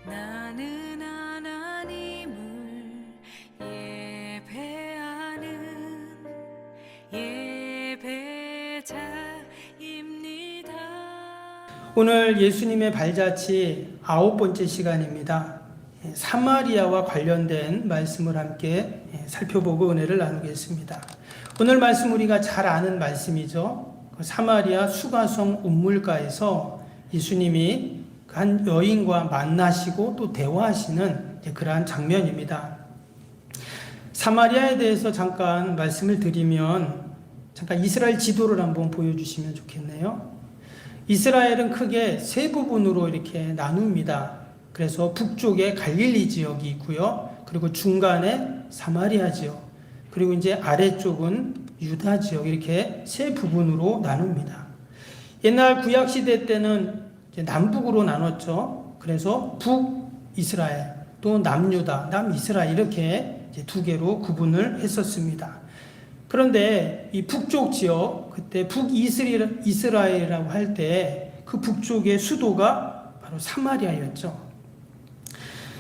나는 하나님을 예배하는 예배자입니다. 오늘 예수님의 발자취 9번째 시간입니다. 사마리아와 관련된 말씀을 함께 살펴보고 은혜를 나누겠습니다. 오늘 말씀 우리가 잘 아는 말씀이죠. 사마리아 수가성 우물가에서 예수님이 한 여인과 만나시고 또 대화하시는 그러한 장면입니다. 사마리아에 대해서 잠깐 말씀을 드리면 잠깐 이스라엘 지도를 한번 보여주시면 좋겠네요. 이스라엘은 크게 세 부분으로 이렇게 나눕니다. 그래서 북쪽에 갈릴리 지역이 있고요. 그리고 중간에 사마리아 지역, 그리고 이제 아래쪽은 유다 지역, 이렇게 세 부분으로 나눕니다. 옛날 구약 시대 때는 이제 남북으로 나눴죠. 그래서 북이스라엘, 또 남유다, 남이스라엘 이렇게 이제 두 개로 구분을 했었습니다. 그런데 이 북쪽 지역, 그때 북이스라엘이라고 할 때 그 북쪽의 수도가 바로 사마리아였죠.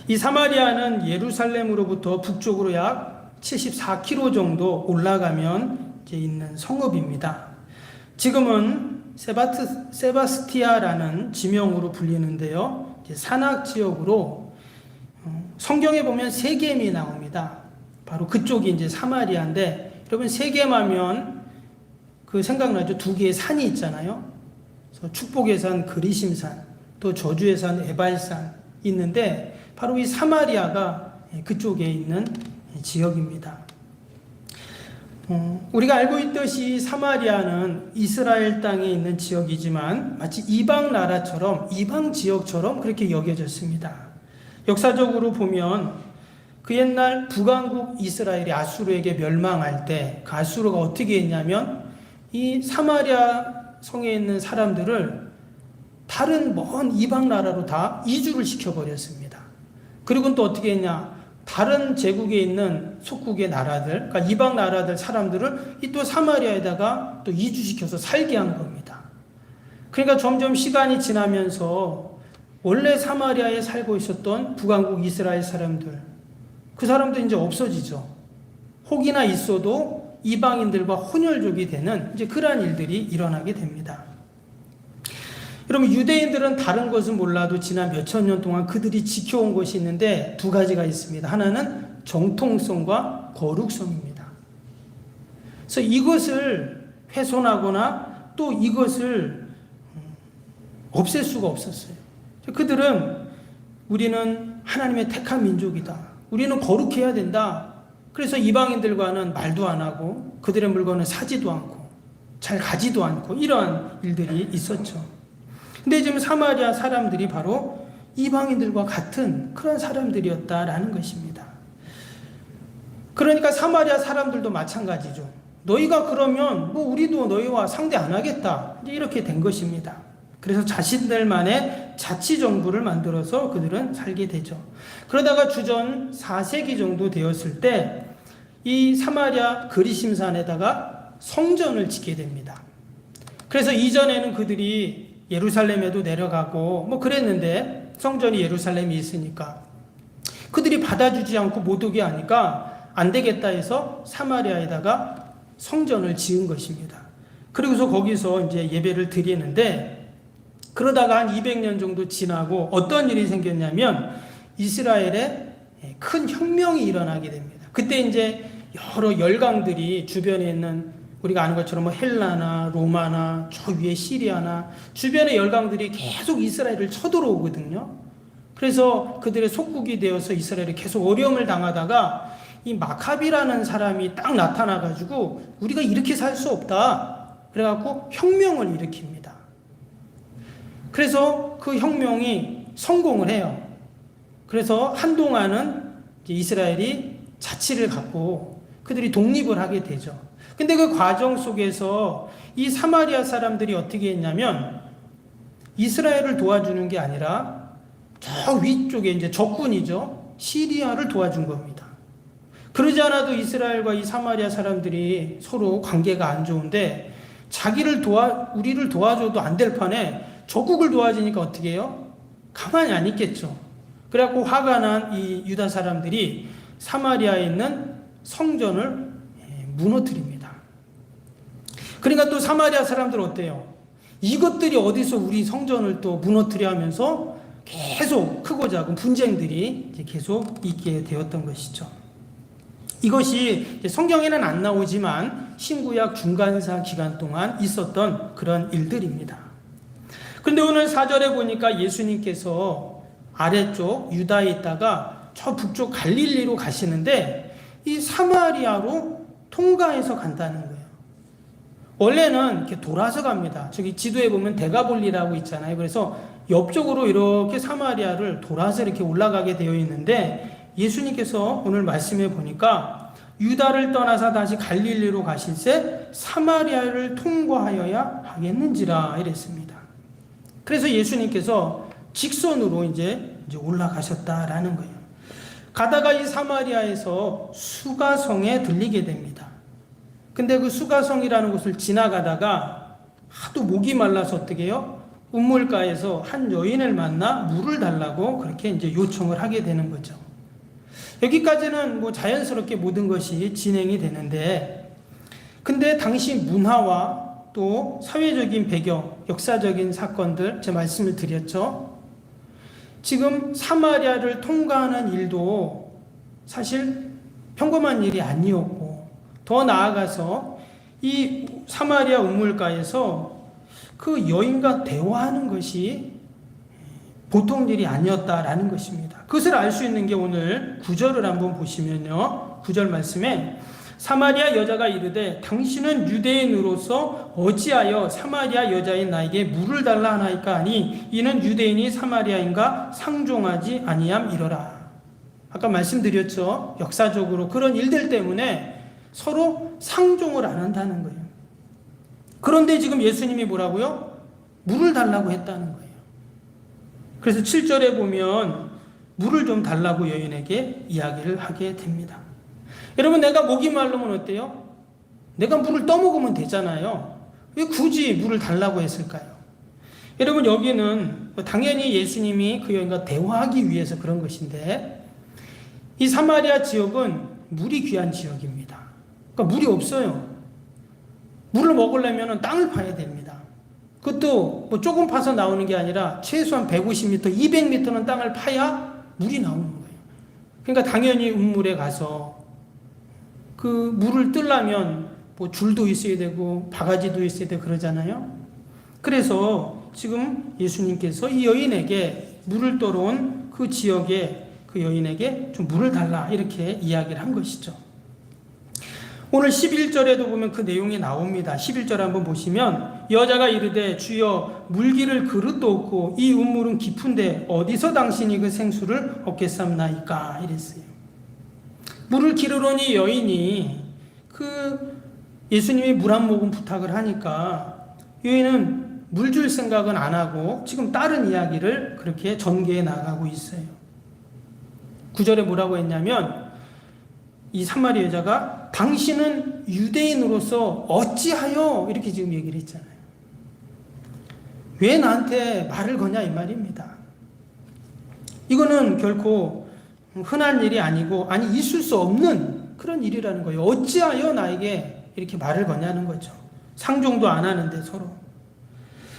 이 사마리아는 예루살렘으로부터 북쪽으로 약 74km 정도 올라가면 이제 있는 성읍입니다. 지금은 세바스티아라는 지명으로 불리는데요. 이제 산악 지역으로 성경에 보면 세겜이 나옵니다. 바로 그쪽이 이제 사마리아인데, 여러분 세겜하면 그 생각나죠? 두 개의 산이 있잖아요. 그래서 축복의 산 그리심산, 또 저주의 산 에발산 있는데 바로 이 사마리아가 그쪽에 있는 지역입니다. 우리가 알고 있듯이 사마리아는 이스라엘 땅에 있는 지역이지만 마치 이방 나라처럼, 이방 지역처럼 그렇게 여겨졌습니다. 역사적으로 보면 그 옛날 북왕국 이스라엘이 아수르에게 멸망할 때 그 아수르가 어떻게 했냐면 이 사마리아 성에 있는 사람들을 다른 먼 이방 나라로 다 이주를 시켜버렸습니다. 그리고 또 어떻게 했냐, 다른 제국에 있는 속국의 나라들, 그러니까 이방 나라들 사람들을 이 또 사마리아에다가 또 이주시켜서 살게 한 겁니다. 그러니까 점점 시간이 지나면서 원래 사마리아에 살고 있었던 북왕국 이스라엘 사람들, 그 사람도 이제 없어지죠. 혹이나 있어도 이방인들과 혼혈족이 되는 이제 그러한 일들이 일어나게 됩니다. 여러분, 유대인들은 다른 것은 몰라도 지난 몇천 년 동안 그들이 지켜온 것이 있는데 두 가지가 있습니다. 하나는 정통성과 거룩성입니다. 그래서 이것을 훼손하거나 또 이것을 없앨 수가 없었어요. 그들은 우리는 하나님의 택한 민족이다, 우리는 거룩해야 된다. 그래서 이방인들과는 말도 안 하고 그들의 물건을 사지도 않고 잘 가지도 않고 이러한 일들이 있었죠. 근데 지금 사마리아 사람들이 바로 이방인들과 같은 그런 사람들이었다라는 것입니다. 그러니까 사마리아 사람들도 마찬가지죠. 너희가 그러면 뭐 우리도 너희와 상대 안 하겠다, 이렇게 된 것입니다. 그래서 자신들만의 자치정부를 만들어서 그들은 살게 되죠. 그러다가 주전 4세기 정도 되었을 때 이 사마리아 그리심산에다가 성전을 짓게 됩니다. 그래서 이전에는 그들이 예루살렘에도 내려가고 뭐 그랬는데 성전이 예루살렘에 있으니까 그들이 받아주지 않고 못 오게 하니까 안 되겠다 해서 사마리아에다가 성전을 지은 것입니다. 그리고서 거기서 이제 예배를 드리는데, 그러다가 한 200년 정도 지나고 어떤 일이 생겼냐면 이스라엘에 큰 혁명이 일어나게 됩니다. 그때 이제 여러 열강들이 주변에 있는, 우리가 아는 것처럼 뭐 헬라나 로마나 저 위에 시리아나 주변의 열강들이 계속 이스라엘을 쳐들어오거든요. 그래서 그들의 속국이 되어서 이스라엘이 계속 어려움을 당하다가 이 마카비라는 사람이 딱 나타나가지고 우리가 이렇게 살 수 없다, 그래갖고 혁명을 일으킵니다. 그래서 그 혁명이 성공을 해요. 그래서 한동안은 이스라엘이 자치를 갖고 그들이 독립을 하게 되죠. 근데 그 과정 속에서 이 사마리아 사람들이 어떻게 했냐면 이스라엘을 도와주는 게 아니라 저 위쪽에 이제 적군이죠, 시리아를 도와준 겁니다. 그러지 않아도 이스라엘과 이 사마리아 사람들이 서로 관계가 안 좋은데 우리를 도와줘도 안 될 판에 적국을 도와주니까 어떻게 해요? 가만히 안 있겠죠. 그래갖고 화가 난 이 유다 사람들이 사마리아에 있는 성전을 무너뜨립니다. 그러니까 또 사마리아 사람들 어때요? 이것들이 어디서 우리 성전을 또 무너뜨려 하면서 계속 크고 작은 분쟁들이 계속 있게 되었던 것이죠. 이것이 성경에는 안 나오지만 신구약 중간사 기간 동안 있었던 그런 일들입니다. 그런데 오늘 4절에 보니까 예수님께서 아래쪽 유다에 있다가 저 북쪽 갈릴리로 가시는데 이 사마리아로 통과해서 간다는 거예요. 원래는 이렇게 돌아서 갑니다. 저기 지도에 보면 데가볼리라고 있잖아요. 그래서 옆쪽으로 이렇게 사마리아를 돌아서 이렇게 올라가게 되어 있는데 예수님께서 오늘 말씀해 보니까 유다를 떠나서 다시 갈릴리로 가실새 사마리아를 통과하여야 하겠는지라 이랬습니다. 그래서 예수님께서 직선으로 이제 올라가셨다라는 거예요. 가다가 이 사마리아에서 수가성에 들리게 됩니다. 근데 그 수가성이라는 곳을 지나가다가 하도 목이 말라서 어떻게 해요? 우물가에서 한 여인을 만나 물을 달라고 그렇게 이제 요청을 하게 되는 거죠. 여기까지는 뭐 자연스럽게 모든 것이 진행이 되는데, 근데 당시 문화와 또 사회적인 배경, 역사적인 사건들, 제 말씀을 드렸죠. 지금 사마리아를 통과하는 일도 사실 평범한 일이 아니었고, 더 나아가서 이 사마리아 우물가에서 그 여인과 대화하는 것이 보통 일이 아니었다라는 것입니다. 그것을 알 수 있는 게 오늘 9절을 한번 보시면요. 9절 말씀에 사마리아 여자가 이르되 당신은 유대인으로서 어찌하여 사마리아 여자인 나에게 물을 달라 하나이까 하니 이는 유대인이 사마리아인과 상종하지 아니함 이러라. 아까 말씀드렸죠. 역사적으로 그런 일들 때문에 서로 상종을 안 한다는 거예요. 그런데 지금 예수님이 뭐라고요? 물을 달라고 했다는 거예요. 그래서 7절에 보면 물을 좀 달라고 여인에게 이야기를 하게 됩니다. 여러분, 내가 목이 마르면 어때요? 내가 물을 떠먹으면 되잖아요. 왜 굳이 물을 달라고 했을까요? 여러분, 여기는 당연히 예수님이 그 여인과 대화하기 위해서 그런 것인데, 이 사마리아 지역은 물이 귀한 지역입니다. 그러니까 물이 없어요. 물을 먹으려면 땅을 파야 됩니다. 그것도 뭐 조금 파서 나오는 게 아니라 최소한 150m, 200m는 땅을 파야 물이 나오는 거예요. 그러니까 당연히 우물에 가서 그 물을 뜨려면 뭐 줄도 있어야 되고 바가지도 있어야 되고 그러잖아요. 그래서 지금 예수님께서 이 여인에게 물을 떠러 온 그 지역에 그 여인에게 좀 물을 달라 이렇게 이야기를 한 것이죠. 오늘 11절에도 보면 그 내용이 나옵니다. 11절 한번 보시면 여자가 이르되 주여 물기를 그릇도 없고 이 우물은 깊은데 어디서 당신이 그 생수를 얻겠삼나이까 이랬어요. 물을 기르러 온 이 여인이 그 예수님이 물 한 모금 부탁을 하니까 여인은 물 줄 생각은 안 하고 지금 다른 이야기를 그렇게 전개해 나가고 있어요. 9절에 뭐라고 했냐면 이 사마리아 여자가 당신은 유대인으로서 어찌하여 이렇게 지금 얘기를 했잖아요. 왜 나한테 말을 거냐 이 말입니다. 이거는 결코 흔한 일이 아니고 아니 있을 수 없는 그런 일이라는 거예요. 어찌하여 나에게 이렇게 말을 거냐는 거죠. 상종도 안 하는데 서로.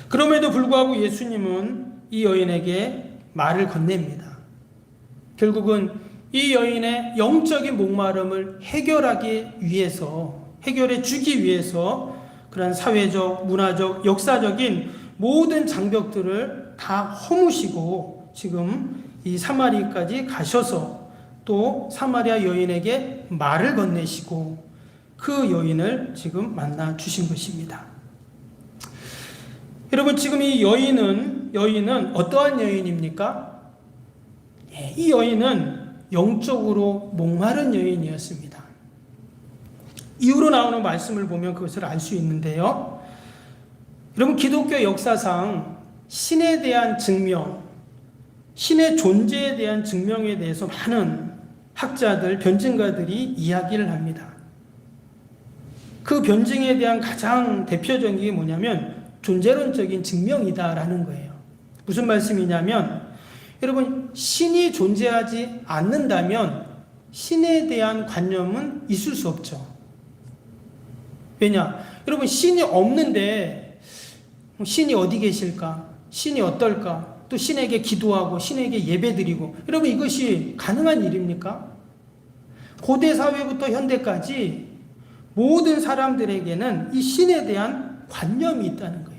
그럼에도 불구하고 예수님은 이 여인에게 말을 건넵니다. 결국은 이 여인의 영적인 목마름을 해결하기 위해서, 해결해 주기 위해서 그런 사회적, 문화적, 역사적인 모든 장벽들을 다 허무시고 지금 이 사마리아까지 가셔서 또 사마리아 여인에게 말을 건네시고 그 여인을 지금 만나 주신 것입니다. 여러분, 지금 이 여인은 어떠한 여인입니까? 이 여인은 영적으로 목마른 여인이었습니다. 이후로 나오는 말씀을 보면 그것을 알 수 있는데요. 여러분, 기독교 역사상 신에 대한 증명, 신의 존재에 대한 증명에 대해서 많은 학자들, 변증가들이 이야기를 합니다. 그 변증에 대한 가장 대표적인 게 뭐냐면 존재론적인 증명이다라는 거예요. 무슨 말씀이냐면 여러분, 신이 존재하지 않는다면 신에 대한 관념은 있을 수 없죠. 왜냐? 여러분, 신이 없는데 신이 어디 계실까? 신이 어떨까? 또 신에게 기도하고 신에게 예배드리고, 여러분, 이것이 가능한 일입니까? 고대 사회부터 현대까지 모든 사람들에게는 이 신에 대한 관념이 있다는 거예요.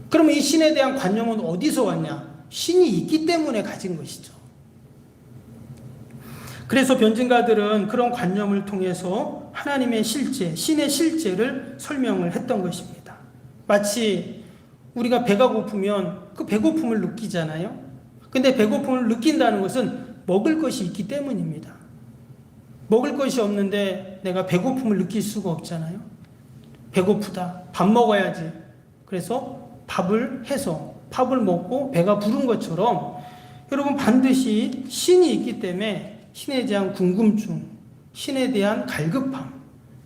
그러면 이 신에 대한 관념은 어디서 왔냐? 신이 있기 때문에 가진 것이죠. 그래서 변증가들은 그런 관념을 통해서 하나님의 실제, 신의 실제를 설명을 했던 것입니다. 마치 우리가 배가 고프면 그 배고픔을 느끼잖아요. 근데 배고픔을 느낀다는 것은 먹을 것이 있기 때문입니다. 먹을 것이 없는데 내가 배고픔을 느낄 수가 없잖아요. 배고프다. 밥 먹어야지. 그래서 밥을 해서 밥을 먹고 배가 부른 것처럼 여러분, 반드시 신이 있기 때문에 신에 대한 궁금증, 신에 대한 갈급함,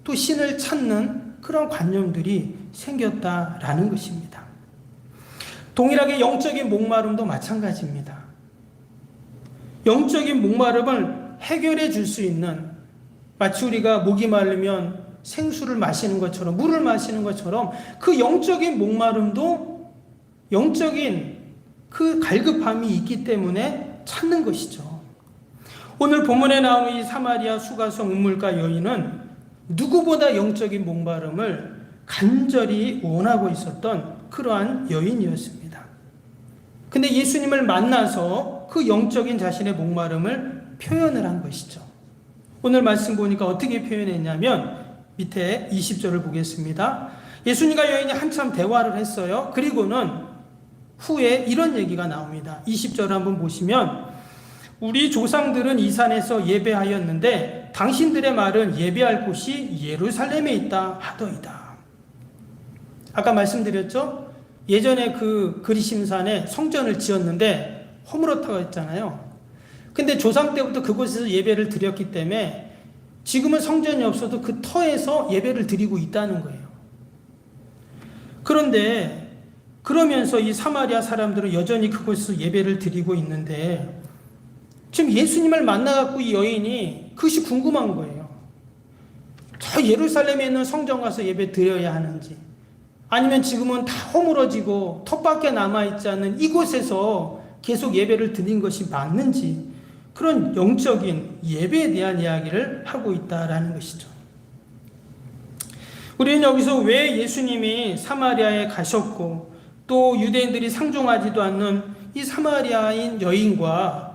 또 신을 찾는 그런 관념들이 생겼다라는 것입니다. 동일하게 영적인 목마름도 마찬가지입니다. 영적인 목마름을 해결해 줄 수 있는, 마치 우리가 목이 마르면 생수를 마시는 것처럼, 물을 마시는 것처럼 그 영적인 목마름도 영적인 그 갈급함이 있기 때문에 찾는 것이죠. 오늘 본문에 나오는 이 사마리아 수가성 음물가 여인은 누구보다 영적인 목마름을 간절히 원하고 있었던 그러한 여인이었습니다. 근데 예수님을 만나서 그 영적인 자신의 목마름을 표현을 한 것이죠. 오늘 말씀 보니까 어떻게 표현했냐면 밑에 20절을 보겠습니다. 예수님과 여인이 한참 대화를 했어요. 그리고는 후에 이런 얘기가 나옵니다. 20절을 한번 보시면, 우리 조상들은 이 산에서 예배하였는데 당신들의 말은 예배할 곳이 예루살렘에 있다 하더이다. 아까 말씀드렸죠? 예전에 그 그리심산에 성전을 지었는데 허물었다고 했잖아요. 근데 조상 때부터 그곳에서 예배를 드렸기 때문에 지금은 성전이 없어도 그 터에서 예배를 드리고 있다는 거예요. 그런데 그러면서 이 사마리아 사람들은 여전히 그곳에서 예배를 드리고 있는데, 지금 예수님을 만나갖고 이 여인이 그것이 궁금한 거예요. 저 예루살렘에 있는 성전 가서 예배 드려야 하는지, 아니면 지금은 다 허물어지고 텃밖에 남아있지 않는 이곳에서 계속 예배를 드린 것이 맞는지, 그런 영적인 예배에 대한 이야기를 하고 있다라는 것이죠. 우리는 여기서 왜 예수님이 사마리아에 가셨고 또 유대인들이 상종하지도 않는 이 사마리아인 여인과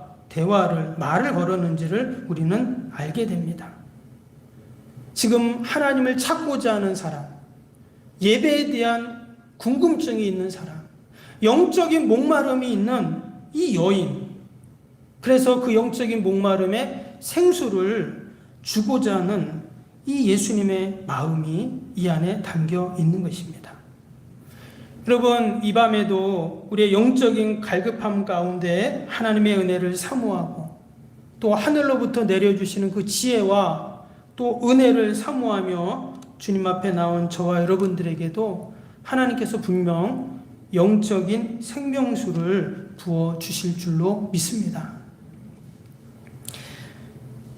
말을 걸었는지를 우리는 알게 됩니다. 지금 하나님을 찾고자 하는 사람, 예배에 대한 궁금증이 있는 사람, 영적인 목마름이 있는 이 여인, 그래서 그 영적인 목마름에 생수를 주고자 하는 이 예수님의 마음이 이 안에 담겨 있는 것입니다. 여러분, 이 밤에도 우리의 영적인 갈급함 가운데 하나님의 은혜를 사모하고 또 하늘로부터 내려주시는 그 지혜와 또 은혜를 사모하며 주님 앞에 나온 저와 여러분들에게도 하나님께서 분명 영적인 생명수를 부어주실 줄로 믿습니다.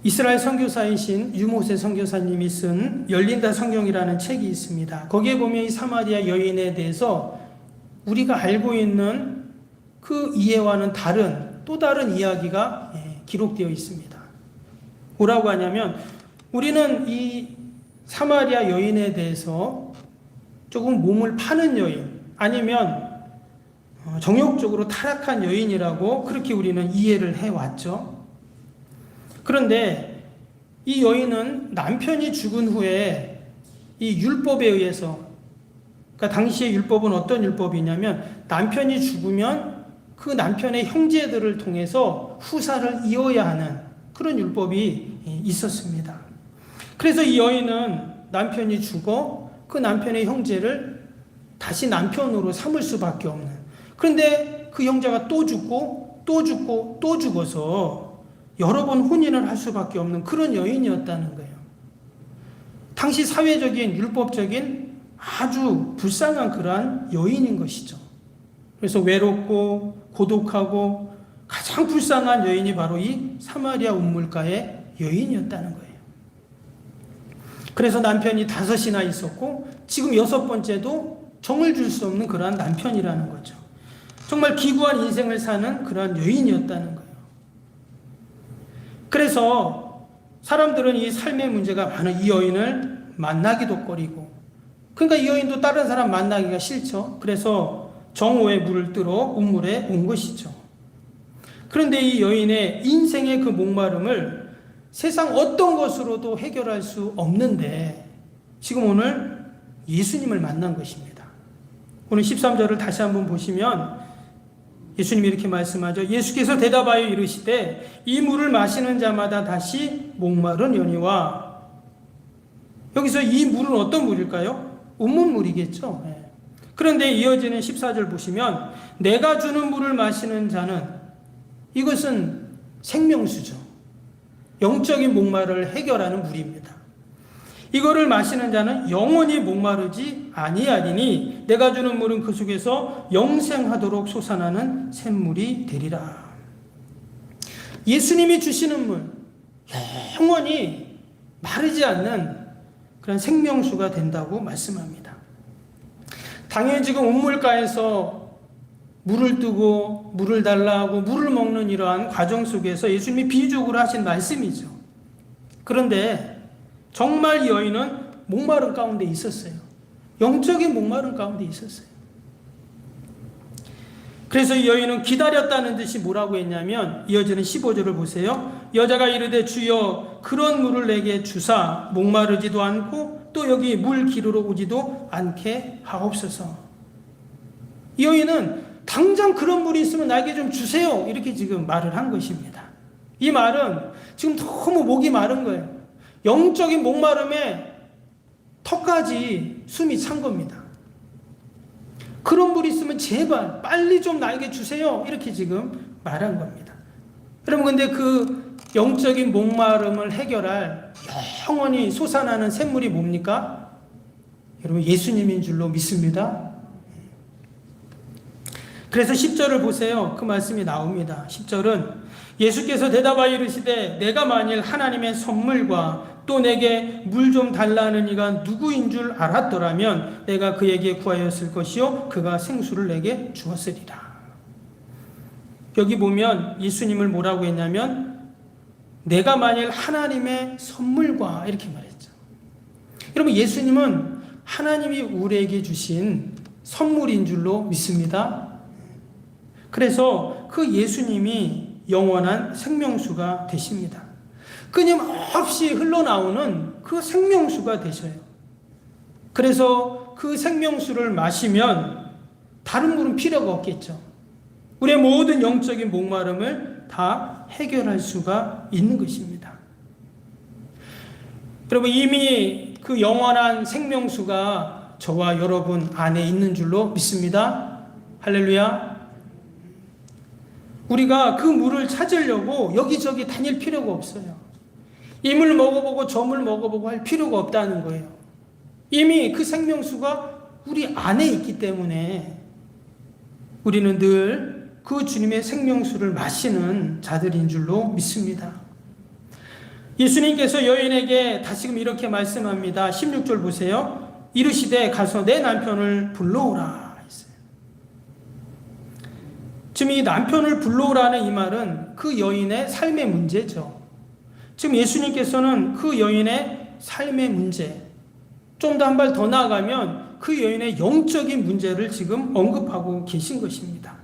이스라엘 선교사이신 유모세 선교사님이 쓴 열린다 성경이라는 책이 있습니다. 거기에 보면 이 사마리아 여인에 대해서 우리가 알고 있는 그 이해와는 또 다른 이야기가 기록되어 있습니다. 뭐라고 하냐면, 우리는 이 사마리아 여인에 대해서 조금 몸을 파는 여인, 아니면 정욕적으로 타락한 여인이라고 그렇게 우리는 이해를 해왔죠. 그런데 이 여인은 남편이 죽은 후에 이 율법에 의해서, 그러니까 당시의 율법은 어떤 율법이냐면, 남편이 죽으면 그 남편의 형제들을 통해서 후사를 이어야 하는 그런 율법이 있었습니다. 그래서 이 여인은 남편이 죽어 그 남편의 형제를 다시 남편으로 삼을 수밖에 없는, 그런데 그 형제가 또 죽고 또 죽고 또 죽어서 여러 번 혼인을 할 수밖에 없는 그런 여인이었다는 거예요. 당시 사회적인 율법적인 아주 불쌍한 그러한 여인인 것이죠. 그래서 외롭고 고독하고 가장 불쌍한 여인이 바로 이 사마리아 운물가의 여인이었다는 거예요. 그래서 남편이 5이나 있었고 지금 6번째도 정을 줄 수 없는 그러한 남편이라는 거죠. 정말 기구한 인생을 사는 그러한 여인이었다는 거예요. 그래서 사람들은 이 삶의 문제가 많은 이 여인을 만나기도 꺼리고, 그러니까 이 여인도 다른 사람 만나기가 싫죠. 그래서 정오에 물을 뜨러 운물에 온 것이죠. 그런데 이 여인의 인생의 그 목마름을 세상 어떤 것으로도 해결할 수 없는데 지금 오늘 예수님을 만난 것입니다. 오늘 13절을 다시 한번 보시면 예수님이 이렇게 말씀하죠. 예수께서 대답하여 이르시되 이 물을 마시는 자마다 다시 목마르려니와. 여기서 이 물은 어떤 물일까요? 운문물이겠죠. 그런데 이어지는 14절 보시면 내가 주는 물을 마시는 자는, 이것은 생명수죠. 영적인 목마름을 해결하는 물입니다. 이거를 마시는 자는 영원히 목마르지 아니하리니 내가 주는 물은 그 속에서 영생하도록 솟아나는 샘물이 되리라. 예수님이 주시는 물, 영원히 마르지 않는 그런 생명수가 된다고 말씀합니다. 당연히 지금 운물가에서 물을 뜨고 물을 달라 하고 물을 먹는 이러한 과정 속에서 예수님이 비유적으로 하신 말씀이죠. 그런데 정말 이 여인은 목마른 가운데 있었어요. 영적인 목마른 가운데 있었어요. 그래서 이 여인은 기다렸다는 듯이 뭐라고 했냐면 이어지는 15절을 보세요. 여자가 이르되 주여 그런 물을 내게 주사 목마르지도 않고 또 여기 물 기르러 오지도 않게 하옵소서. 이 여인은 당장 그런 물이 있으면 나에게 좀 주세요, 이렇게 지금 말을 한 것입니다. 이 말은 지금 너무 목이 마른 거예요. 영적인 목마름에 턱까지 숨이 찬 겁니다. 그런 물이 있으면 제발 빨리 좀 나에게 주세요, 이렇게 지금 말한 겁니다. 여러분, 근데 그 영적인 목마름을 해결할 영원히 솟아나는 샘물이 뭡니까? 여러분, 예수님인 줄로 믿습니다. 그래서 10절을 보세요. 그 말씀이 나옵니다. 10절은 예수께서 대답하여 이르시되 내가 만일 하나님의 선물과 또 내게 물 좀 달라는 이가 누구인 줄 알았더라면 내가 그에게 구하였을 것이요 그가 생수를 내게 주었으리라. 여기 보면 예수님을 뭐라고 했냐면 내가 만일 하나님의 선물과 이렇게 말했죠. 여러분, 예수님은 하나님이 우리에게 주신 선물인 줄로 믿습니다. 그래서 그 예수님이 영원한 생명수가 되십니다. 끊임없이 흘러나오는 그 생명수가 되셔요. 그래서 그 생명수를 마시면 다른 물은 필요가 없겠죠. 우리의 모든 영적인 목마름을 다 해결할 수가 있는 것입니다. 여러분, 이미 그 영원한 생명수가 저와 여러분 안에 있는 줄로 믿습니다. 할렐루야. 우리가 그 물을 찾으려고 여기저기 다닐 필요가 없어요. 이 물 먹어보고 저 물 먹어보고 할 필요가 없다는 거예요. 이미 그 생명수가 우리 안에 있기 때문에 우리는 늘 그 주님의 생명수를 마시는 자들인 줄로 믿습니다. 예수님께서 여인에게 다시금 이렇게 말씀합니다. 16절 보세요. 이르시되 가서 내 남편을 불러오라 했어요. 지금 이 남편을 불러오라는 이 말은 그 여인의 삶의 문제죠. 지금 예수님께서는 그 여인의 삶의 문제, 좀 더 한 발 더 나아가면 그 여인의 영적인 문제를 지금 언급하고 계신 것입니다.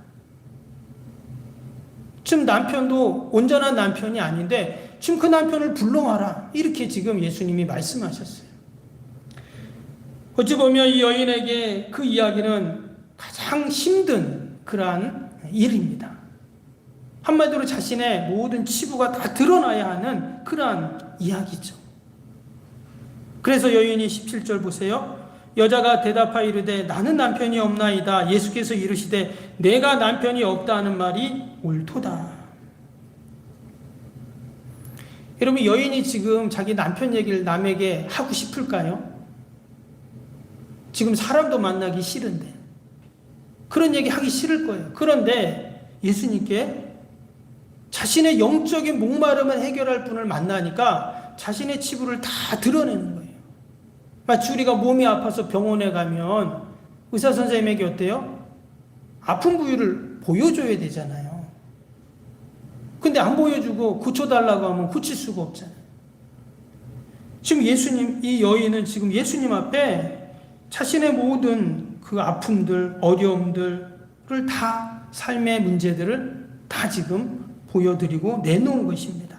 지금 남편도 온전한 남편이 아닌데 지금 그 남편을 불러와라, 이렇게 지금 예수님이 말씀하셨어요. 어찌 보면 이 여인에게 그 이야기는 가장 힘든 그러한 일입니다. 한마디로 자신의 모든 치부가 다 드러나야 하는 그러한 이야기죠. 그래서 여인이 17절 보세요. 여자가 대답하여 이르되 나는 남편이 없나이다. 예수께서 이르시되 내가 남편이 없다는 말이 옳도다. 여러분, 여인이 지금 자기 남편 얘기를 남에게 하고 싶을까요? 지금 사람도 만나기 싫은데 그런 얘기 하기 싫을 거예요. 그런데 예수님께 자신의 영적인 목마름을 해결할 분을 만나니까 자신의 치부를 다 드러내는 거예요. 마치 우리가 몸이 아파서 병원에 가면 의사 선생님에게 어때요? 아픈 부위를 보여줘야 되잖아요. 근데 안 보여주고 고쳐달라고 하면 고칠 수가 없잖아요. 지금 예수님, 이 여인은 지금 예수님 앞에 자신의 모든 그 아픔들, 어려움들을 다, 삶의 문제들을 다 지금 보여드리고 내놓은 것입니다.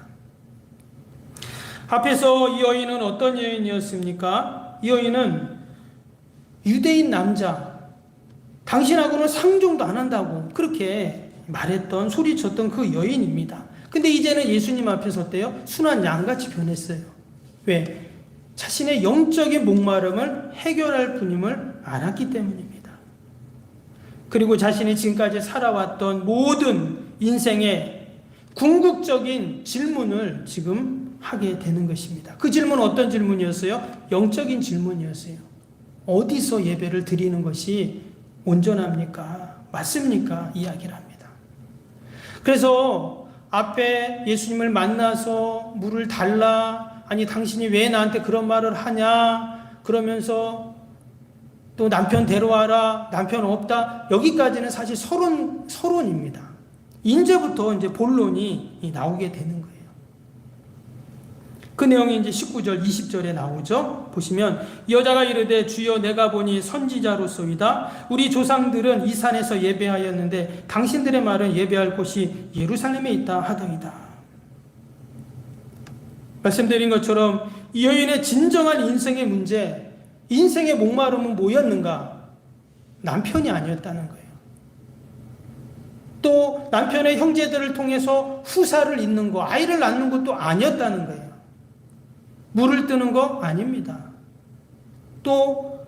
앞에서 이 여인은 어떤 여인이었습니까? 이 여인은 유대인 남자, 당신하고는 상종도 안 한다고 그렇게 말했던, 소리쳤던 그 여인입니다. 근데 이제는 예수님 앞에서 어때요? 순한 양같이 변했어요. 왜? 자신의 영적인 목마름을 해결할 분임을 알았기 때문입니다. 그리고 자신이 지금까지 살아왔던 모든 인생의 궁극적인 질문을 지금 하게 되는 것입니다. 그 질문은 어떤 질문이었어요? 영적인 질문이었어요. 어디서 예배를 드리는 것이 온전합니까? 맞습니까? 이야기를 합니다. 그래서 앞에 예수님을 만나서 물을 달라, 아니 당신이 왜 나한테 그런 말을 하냐, 그러면서 또 남편 데려와라, 남편 없다, 여기까지는 사실 서론입니다. 이제부터 이제 본론이 나오게 되는 거예요. 그 내용이 이제 19절, 20절에 나오죠. 보시면 여자가 이르되 주여 내가 보니 선지자로소이다. 우리 조상들은 이 산에서 예배하였는데 당신들의 말은 예배할 곳이 예루살렘에 있다 하더이다. 말씀드린 것처럼 이 여인의 진정한 인생의 문제, 인생의 목마름은 뭐였는가? 남편이 아니었다는 거예요. 또 남편의 형제들을 통해서 후사를 잇는 거, 아이를 낳는 것도 아니었다는 거예요. 물을 뜨는 거 아닙니다. 또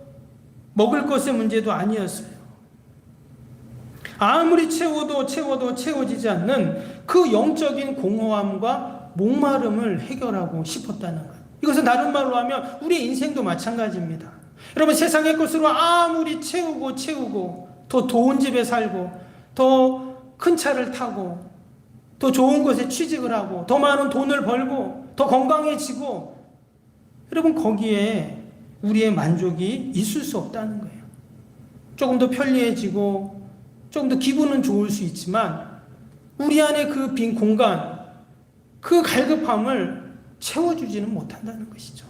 먹을 것의 문제도 아니었어요. 아무리 채워도 채워지지 않는 그 영적인 공허함과 목마름을 해결하고 싶었다는 거예요. 이것은 다른 말로 하면 우리의 인생도 마찬가지입니다. 여러분, 세상의 것으로 아무리 채우고 더 좋은 집에 살고 더 큰 차를 타고 더 좋은 곳에 취직을 하고 더 많은 돈을 벌고 더 건강해지고, 여러분 거기에 우리의 만족이 있을 수 없다는 거예요. 조금 더 편리해지고 조금 더 기분은 좋을 수 있지만 우리 안에 그 빈 공간, 그 갈급함을 채워주지는 못한다는 것이죠.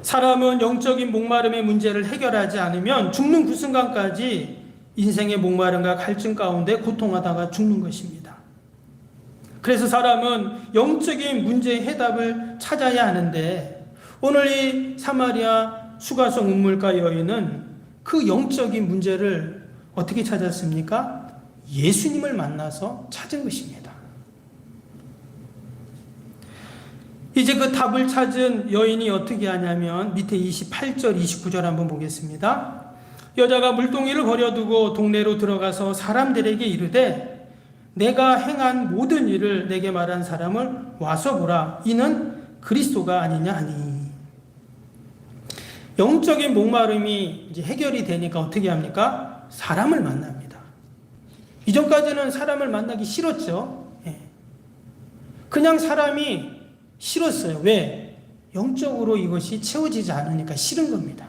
사람은 영적인 목마름의 문제를 해결하지 않으면 죽는 그 순간까지 인생의 목마름과 갈증 가운데 고통하다가 죽는 것입니다. 그래서 사람은 영적인 문제의 해답을 찾아야 하는데, 오늘 이 사마리아 수가성 운물가 여인은 그 영적인 문제를 어떻게 찾았습니까? 예수님을 만나서 찾은 것입니다. 이제 그 답을 찾은 여인이 어떻게 하냐면 밑에 28절, 29절 한번 보겠습니다. 여자가 물동이를 버려두고 동네로 들어가서 사람들에게 이르되 내가 행한 모든 일을 내게 말한 사람을 와서 보라. 이는 그리스도가 아니냐 하니. 영적인 목마름이 이제 해결이 되니까 어떻게 합니까? 사람을 만납니다. 이전까지는 사람을 만나기 싫었죠. 그냥 사람이 싫었어요. 왜? 영적으로 이것이 채워지지 않으니까 싫은 겁니다.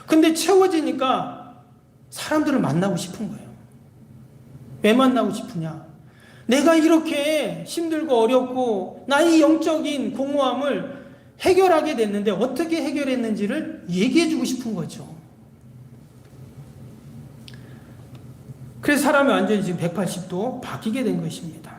근데 채워지니까 사람들을 만나고 싶은 거예요. 왜 만나고 싶으냐? 내가 이렇게 힘들고 어렵고 나의 영적인 공허함을 해결하게 됐는데 어떻게 해결했는지를 얘기해주고 싶은 거죠. 그래서 사람이 완전히 지금 180도 바뀌게 된 것입니다.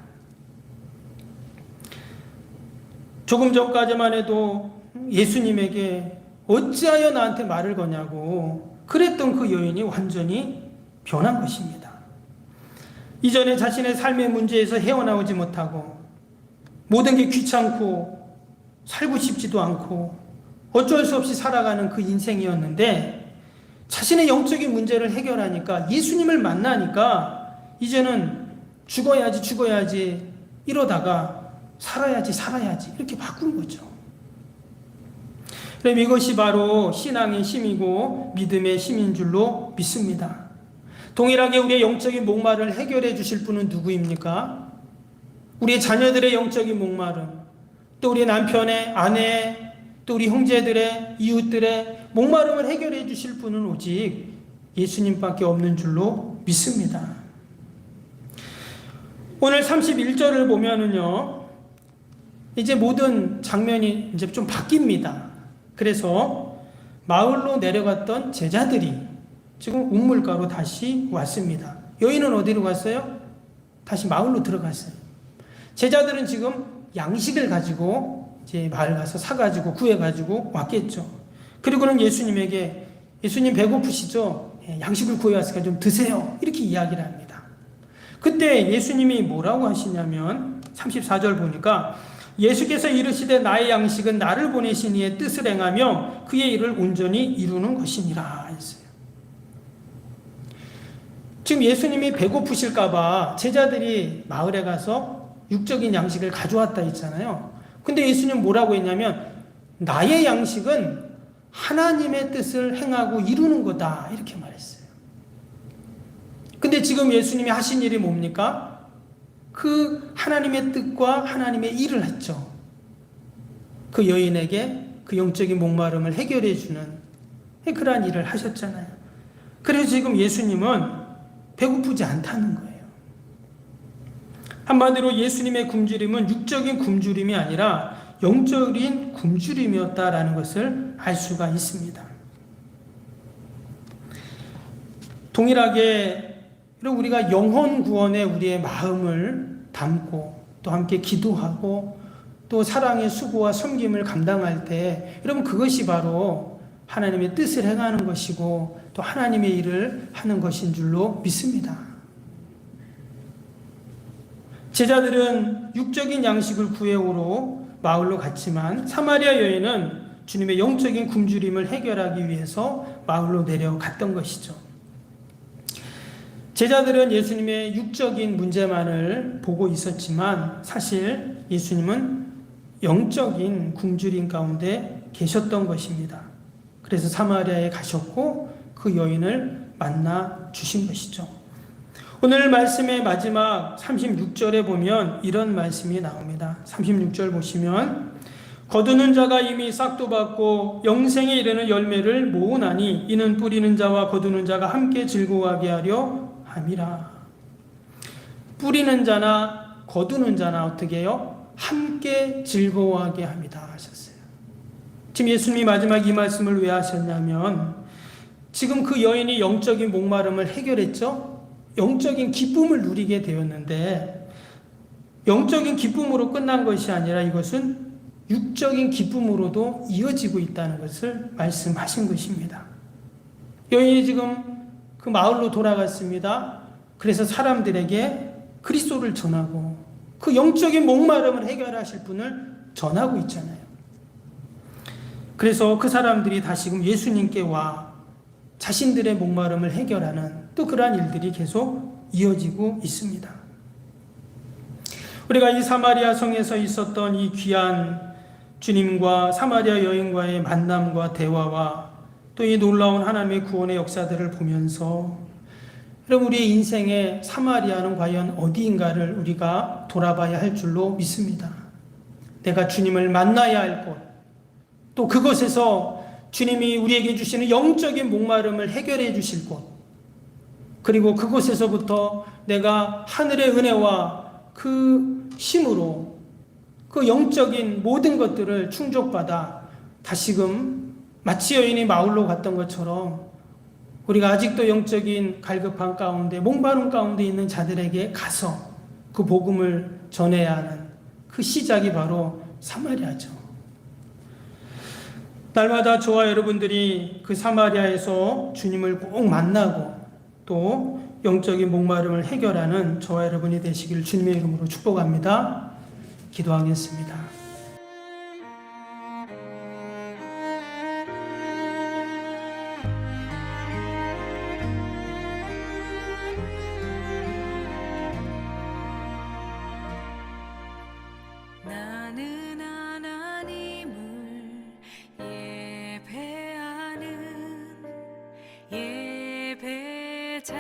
조금 전까지만 해도 예수님에게 어찌하여 나한테 말을 거냐고 그랬던 그 여인이 완전히 변한 것입니다. 이전에 자신의 삶의 문제에서 헤어나오지 못하고 모든 게 귀찮고 살고 싶지도 않고 어쩔 수 없이 살아가는 그 인생이었는데, 자신의 영적인 문제를 해결하니까, 예수님을 만나니까 이제는 죽어야지 이러다가 살아야지 이렇게 바꾼 거죠. 그럼 이것이 바로 신앙의 힘이고 믿음의 힘인 줄로 믿습니다. 동일하게 우리의 영적인 목마름을 해결해 주실 분은 누구입니까? 우리의 자녀들의 영적인 목마름, 또 우리 남편의, 아내의, 또 우리 형제들의, 이웃들의 목마름을 해결해 주실 분은 오직 예수님밖에 없는 줄로 믿습니다. 오늘 31절을 보면은요, 이제 모든 장면이 이제 좀 바뀝니다. 그래서 마을로 내려갔던 제자들이 지금 우물가로 다시 왔습니다. 여인은 어디로 갔어요? 다시 마을로 들어갔어요. 제자들은 지금 양식을 가지고 이제 마을 가서 사가지고 구해가지고 왔겠죠. 그리고는 예수님에게, 예수님 배고프시죠? 양식을 구해왔으니까 좀 드세요. 이렇게 이야기를 합니다. 그때 예수님이 뭐라고 하시냐면 34절 보니까 예수께서 이르시되 나의 양식은 나를 보내신 이의 뜻을 행하며 그의 일을 온전히 이루는 것이니라 했어요. 지금 예수님이 배고프실까봐 제자들이 마을에 가서 육적인 양식을 가져왔다 했잖아요. 근데 예수님 뭐라고 했냐면 나의 양식은 하나님의 뜻을 행하고 이루는 거다 이렇게 말했어요. 근데 지금 예수님이 하신 일이 뭡니까? 그 하나님의 뜻과 하나님의 일을 했죠. 그 여인에게 그 영적인 목마름을 해결해 주는 그러한 일을 하셨잖아요. 그래서 지금 예수님은 배고프지 않다는 거예요. 한마디로 예수님의 굶주림은 육적인 굶주림이 아니라 영적인 굶주림이었다라는 것을 알 수가 있습니다. 동일하게 우리가 영혼 구원에 우리의 마음을 담고 또 함께 기도하고 또 사랑의 수고와 섬김을 감당할 때 여러분 그것이 바로 하나님의 뜻을 행하는 것이고 또 하나님의 일을 하는 것인 줄로 믿습니다. 제자들은 육적인 양식을 구해오러 마을로 갔지만 사마리아 여인은 주님의 영적인 굶주림을 해결하기 위해서 마을로 내려갔던 것이죠. 제자들은 예수님의 육적인 문제만을 보고 있었지만 사실 예수님은 영적인 굶주림 가운데 계셨던 것입니다. 그래서 사마리아에 가셨고 그 여인을 만나 주신 것이죠. 오늘 말씀의 마지막 36절에 보면 이런 말씀이 나옵니다. 36절 보시면 거두는 자가 이미 싹도 받고 영생에 이르는 열매를 모으나니 이는 뿌리는 자와 거두는 자가 함께 즐거워하게 하려 함이라. 뿌리는 자나 거두는 자나 어떻게 해요? 함께 즐거워하게 합니다 하셨어요. 지금 예수님이 마지막 이 말씀을 왜 하셨냐면 지금 그 여인이 영적인 목마름을 해결했죠. 영적인 기쁨을 누리게 되었는데 영적인 기쁨으로 끝난 것이 아니라 이것은 육적인 기쁨으로도 이어지고 있다는 것을 말씀하신 것입니다. 여인이 지금 그 마을로 돌아갔습니다. 그래서 사람들에게 그리스도를 전하고 그 영적인 목마름을 해결하실 분을 전하고 있잖아요. 그래서 그 사람들이 다시금 예수님께 와 자신들의 목마름을 해결하는 또 그러한 일들이 계속 이어지고 있습니다. 우리가 이 사마리아 성에서 있었던 이 귀한 주님과 사마리아 여인과의 만남과 대화와 또 이 놀라운 하나님의 구원의 역사들을 보면서 여러분 우리의 인생의 사마리아는 과연 어디인가를 우리가 돌아봐야 할 줄로 믿습니다. 내가 주님을 만나야 할 곳, 또 그곳에서 주님이 우리에게 주시는 영적인 목마름을 해결해 주실 곳, 그리고 그곳에서부터 내가 하늘의 은혜와 그 힘으로 그 영적인 모든 것들을 충족받아 다시금 마치 여인이 마을로 갔던 것처럼 우리가 아직도 영적인 갈급한 가운데 목마름 가운데 있는 자들에게 가서 그 복음을 전해야 하는 그 시작이 바로 사마리아죠. 날마다 저와 여러분들이 그 사마리아에서 주님을 꼭 만나고 또 영적인 목마름을 해결하는 저와 여러분이 되시기를 주님의 이름으로 축복합니다. 기도하겠습니다. 나는 하나님을 예배하는 예배자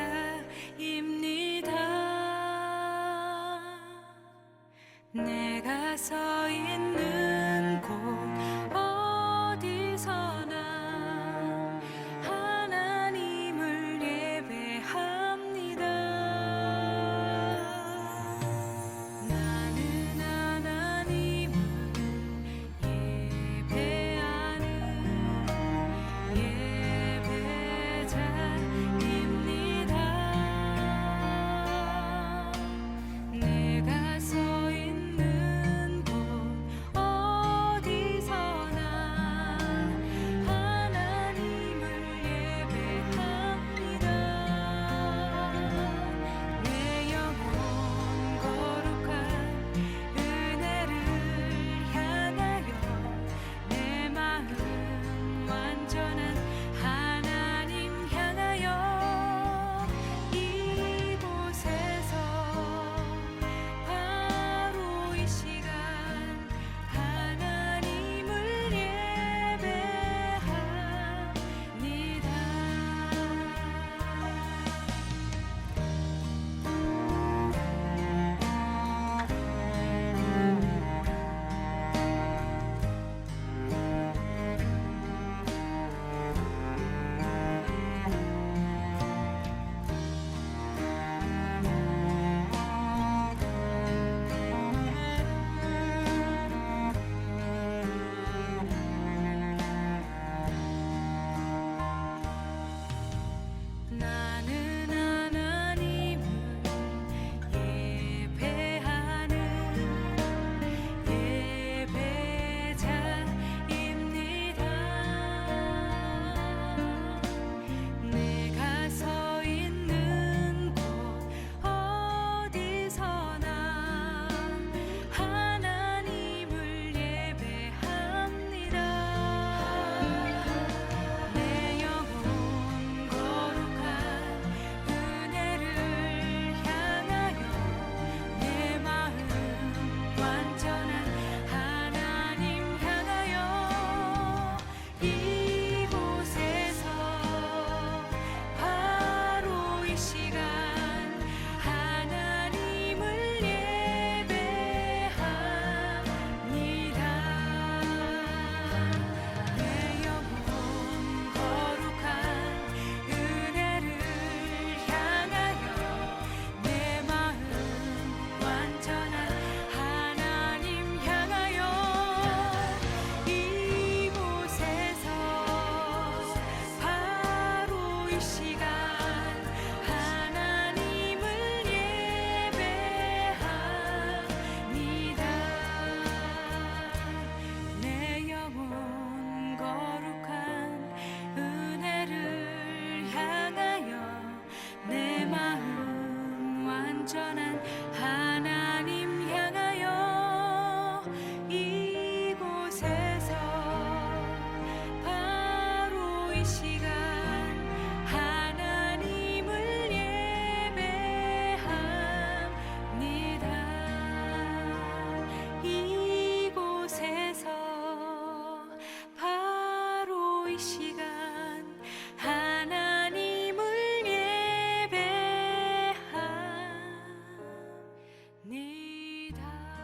이다